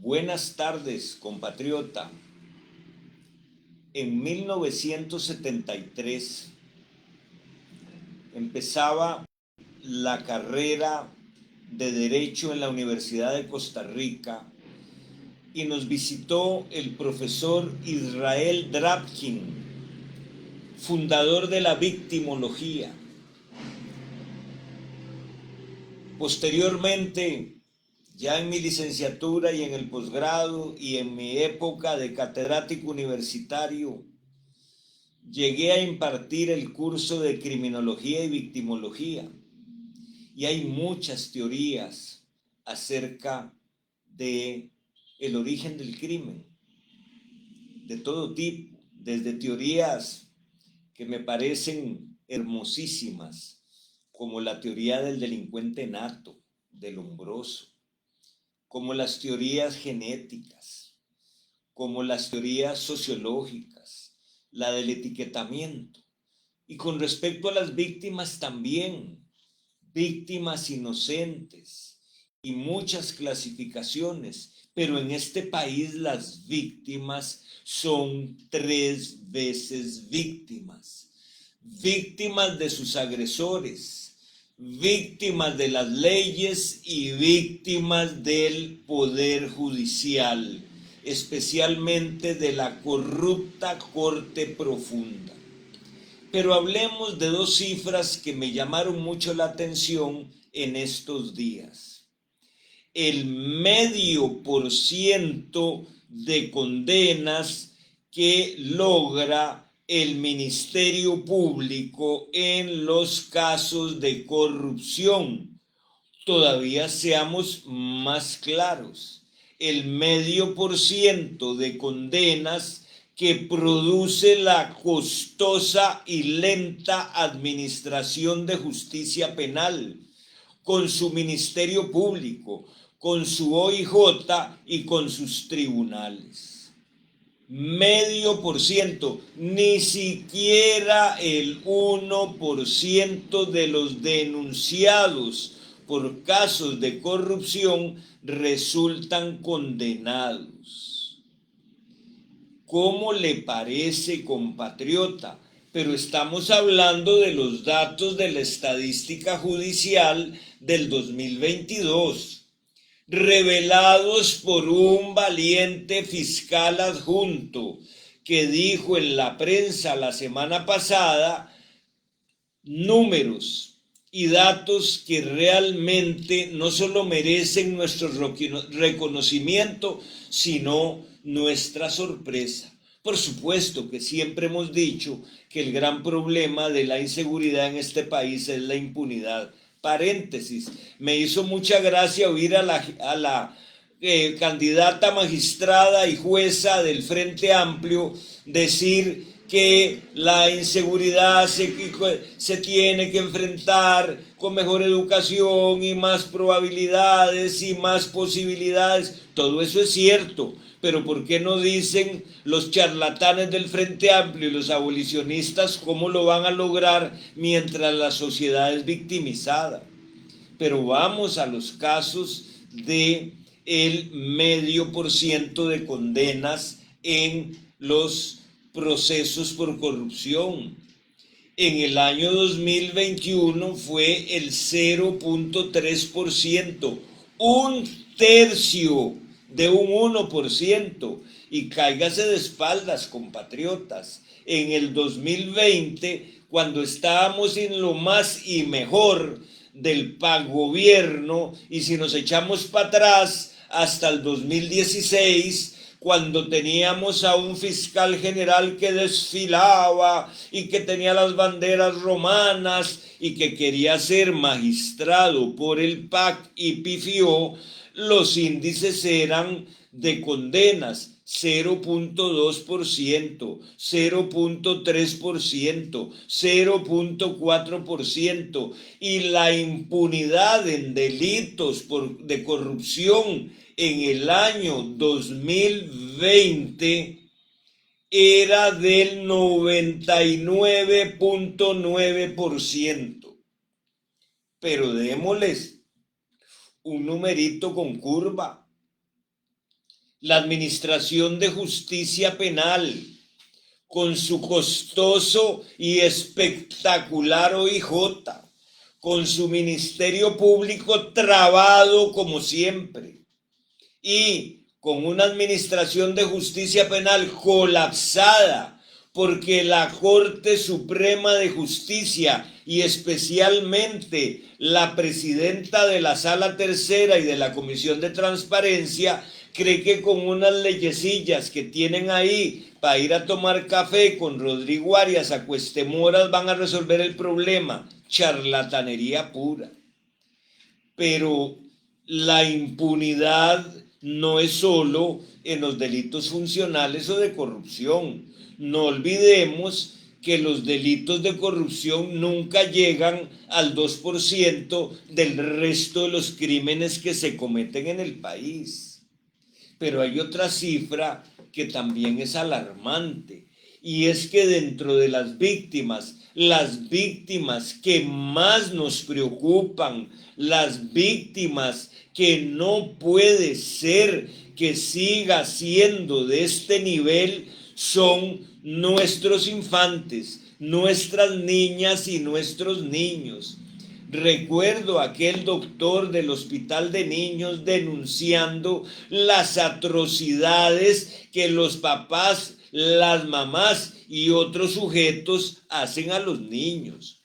Buenas tardes, compatriota. En 1973 empezaba la carrera de Derecho en la Universidad de Costa Rica y nos visitó el profesor Israel Drabkin, fundador de la victimología. Posteriormente, ya en mi licenciatura y en el posgrado y en mi época de catedrático universitario, llegué a impartir el curso de criminología y victimología. Y hay muchas teorías acerca de el origen del crimen, de todo tipo, desde teorías que me parecen hermosísimas, como la teoría del delincuente nato, del hombroso, como las teorías genéticas, como las teorías sociológicas, la del etiquetamiento. Y con respecto a las víctimas también, víctimas inocentes y muchas clasificaciones, pero en este país las víctimas son 3 veces víctimas. Víctimas de sus agresores, víctimas de las leyes y víctimas del poder judicial, especialmente de la corrupta Corte Profunda. Pero hablemos de 2 cifras que me llamaron mucho la atención en estos días. El 0,5% de condenas que logra el Ministerio Público en los casos de corrupción. Todavía seamos más claros. El 0,5% de condenas que produce la costosa y lenta administración de justicia penal, con su Ministerio Público, con su OIJ y con sus tribunales. 0,5%, ni siquiera el 1% de los denunciados por casos de corrupción resultan condenados. ¿Cómo le parece, compatriota? Pero estamos hablando de los datos de la estadística judicial del 2022, revelados por un valiente fiscal adjunto que dijo en la prensa la semana pasada números y datos que realmente no solo merecen nuestro reconocimiento, sino nuestra sorpresa. Por supuesto que siempre hemos dicho que el gran problema de la inseguridad en este país es la impunidad. Paréntesis, me hizo mucha gracia oír a la candidata magistrada y jueza del Frente Amplio decir que la inseguridad se tiene que enfrentar con mejor educación y más probabilidades y más posibilidades. Todo eso es cierto, pero ¿por qué no dicen los charlatanes del Frente Amplio y los abolicionistas cómo lo van a lograr mientras la sociedad es victimizada? Pero vamos a los casos de el 0,5% de condenas en los procesos por corrupción. En el año 2021 fue el 0,3%, un tercio de un 1%. Y cáigase de espaldas, compatriotas. En el 2020, cuando estábamos en lo más y mejor del gobierno, y si nos echamos para atrás hasta el 2016, cuando teníamos a un fiscal general que desfilaba y que tenía las banderas romanas y que quería ser magistrado por el PAC y pifió, los índices eran de condenas 0,2%, 0,3%, 0,4%, y la impunidad en delitos de corrupción en el año 2020 era del 99,9%. Pero démosles un numerito con curva. La Administración de Justicia Penal, con su costoso y espectacular OIJ, con su Ministerio Público trabado como siempre, y con una Administración de Justicia Penal colapsada, porque la Corte Suprema de Justicia y especialmente la presidenta de la Sala Tercera y de la Comisión de Transparencia cree que con unas leyecillas que tienen ahí para ir a tomar café con Rodrigo Arias a Cuestemoras van a resolver el problema. Charlatanería pura. Pero la impunidad no es solo en los delitos funcionales o de corrupción. No olvidemos que los delitos de corrupción nunca llegan al 2% del resto de los crímenes que se cometen en el país. Pero hay otra cifra que también es alarmante, y es que dentro de las víctimas que más nos preocupan, las víctimas que no puede ser que siga siendo de este nivel, son nuestros infantes, nuestras niñas y nuestros niños. Recuerdo aquel doctor del Hospital de Niños denunciando las atrocidades que los papás, las mamás y otros sujetos hacen a los niños.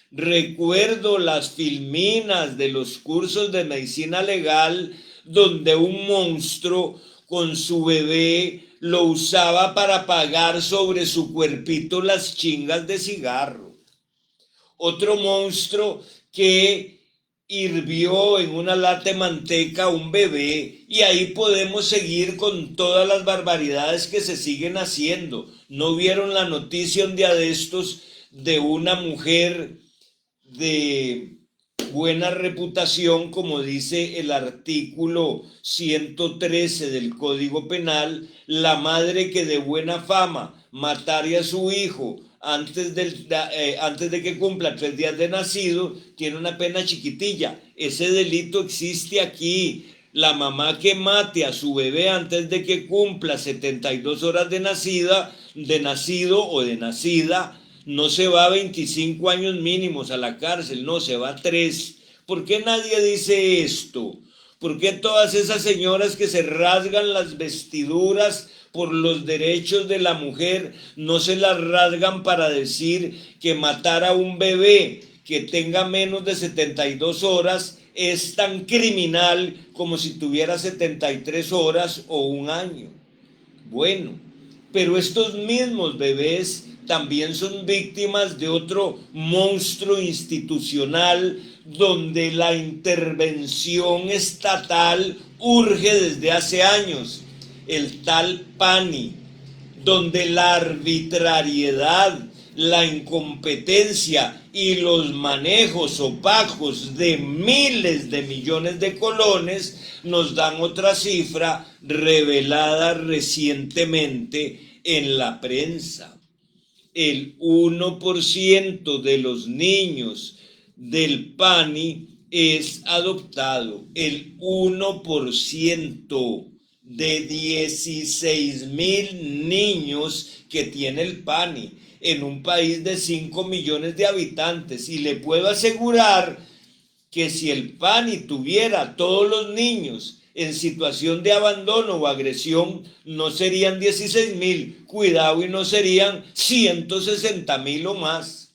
Recuerdo las filminas de los cursos de medicina legal donde un monstruo con su bebé lo usaba para pagar sobre su cuerpito las chingas de cigarro. Otro monstruo que hirvió en una lata de manteca a un bebé, y ahí podemos seguir con todas las barbaridades que se siguen haciendo. ¿No vieron la noticia un día de estos de una mujer de buena reputación, como dice el artículo 113 del Código Penal, la madre que de buena fama matara a su hijo antes de que cumpla 3 días de nacido, tiene una pena chiquitilla? Ese delito existe aquí. La mamá que mate a su bebé antes de que cumpla 72 horas de nacido o de nacida, no se va a 25 años mínimos a la cárcel, no, se va a 3. ¿Por qué nadie dice esto? ¿Por qué todas esas señoras que se rasgan las vestiduras por los derechos de la mujer no se las rasgan para decir que matar a un bebé que tenga menos de 72 horas es tan criminal como si tuviera 73 horas o un año? Bueno, pero estos mismos bebés también son víctimas de otro monstruo institucional donde la intervención estatal urge desde hace años, el tal PANI, donde la arbitrariedad, la incompetencia y los manejos opacos de miles de millones de colones nos dan otra cifra revelada recientemente en la prensa. El 1% de los niños del PANI es adoptado. El 1% de 16,000 niños que tiene el PANI en un país de 5 millones de habitantes. Y le puedo asegurar que si el PANI tuviera todos los niños en situación de abandono o agresión, no serían 16,000, cuidado, y no serían 160,000 o más.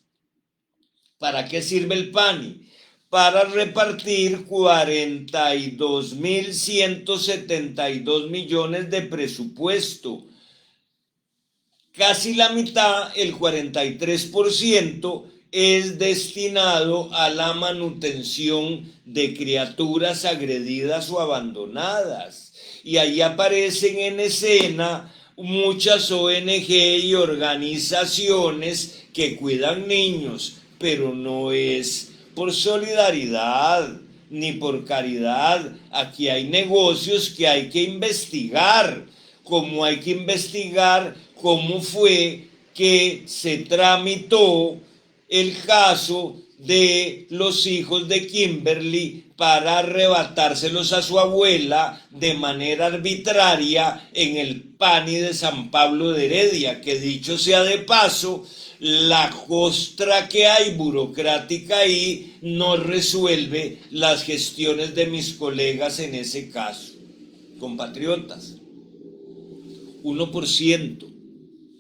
¿Para qué sirve el PANI? Para repartir 42,172 millones de presupuesto. Casi la mitad, el 43%, es destinado a la manutención de criaturas agredidas o abandonadas. Y ahí aparecen en escena muchas ONG y organizaciones que cuidan niños, pero no es por solidaridad ni por caridad. Aquí hay negocios que hay que investigar, como hay que investigar cómo fue que se tramitó el caso de los hijos de Kimberly para arrebatárselos a su abuela de manera arbitraria en el PANI de San Pablo de Heredia, que dicho sea de paso, la costra que hay burocrática ahí no resuelve las gestiones de mis colegas en ese caso. Compatriotas, 1%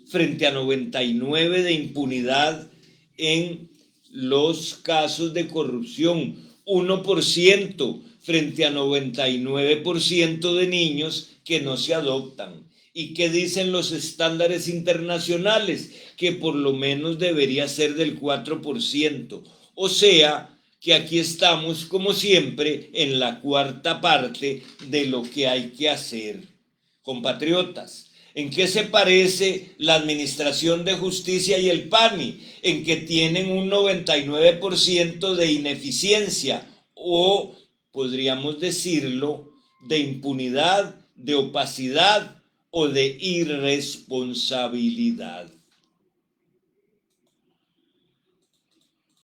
frente a 99% de impunidad en los casos de corrupción, 1% frente a 99% de niños que no se adoptan. ¿Y qué dicen los estándares internacionales? Que por lo menos debería ser del 4%. O sea, que aquí estamos, como siempre, en la cuarta parte de lo que hay que hacer. Compatriotas, ¿en qué se parece la Administración de Justicia y el PANI? En que tienen un 99% de ineficiencia o, podríamos decirlo, de impunidad, de opacidad o de irresponsabilidad.